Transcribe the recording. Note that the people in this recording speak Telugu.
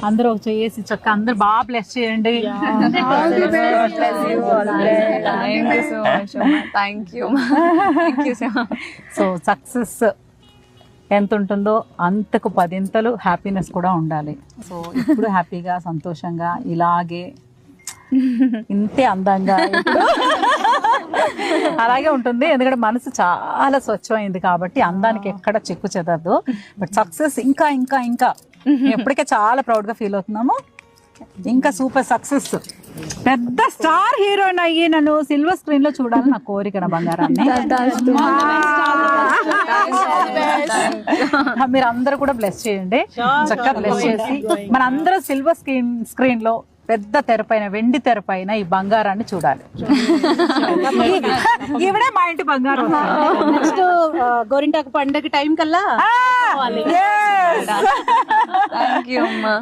అందరూ ఒక చేసి చక్క అందరు బాగా బ్లెస్ చేయండి. సో సక్సెస్ ఎంత ఉంటుందో అంతకు 10 హ్యాపీనెస్ కూడా ఉండాలి. సో ఇప్పుడు హ్యాపీగా సంతోషంగా ఇలాగే ఇంతే అందంగా ఎప్పుడు అలాగే ఉంటుంది. ఎందుకంటే మనసు చాలా స్వచ్ఛమైంది కాబట్టి అందానికి ఎక్కడ చెక్కు చెదరదు. బట్ సక్సెస్ ఇంకా ఇంకా ఇంకా ఎప్పటికే చాలా ప్రౌడ్ గా ఫీల్ అవుతున్నాము. ఇంకా సూపర్ సక్సెస్, పెద్ద స్టార్ హీరోయిన్ అయ్యి నన్ను సిల్వర్ స్క్రీన్ లో చూడాలని నా కోరిక, నా బంగారాన్ని. మీరు అందరూ కూడా బ్లెస్ చేయండి, చక్కగా బ్లెస్ చేసి మన అందరూ సిల్వర్ స్క్రీన్ లో పెద్ద తెరపైన, వెండి తెరపైన ఈ బంగారాన్ని చూడాలి. ఇవిడే మా ఇంటి బంగారం. నెక్స్ట్ గోరింటాకు పండగ టైం కల్లా థ్యాంక్ యూ అమ్మా.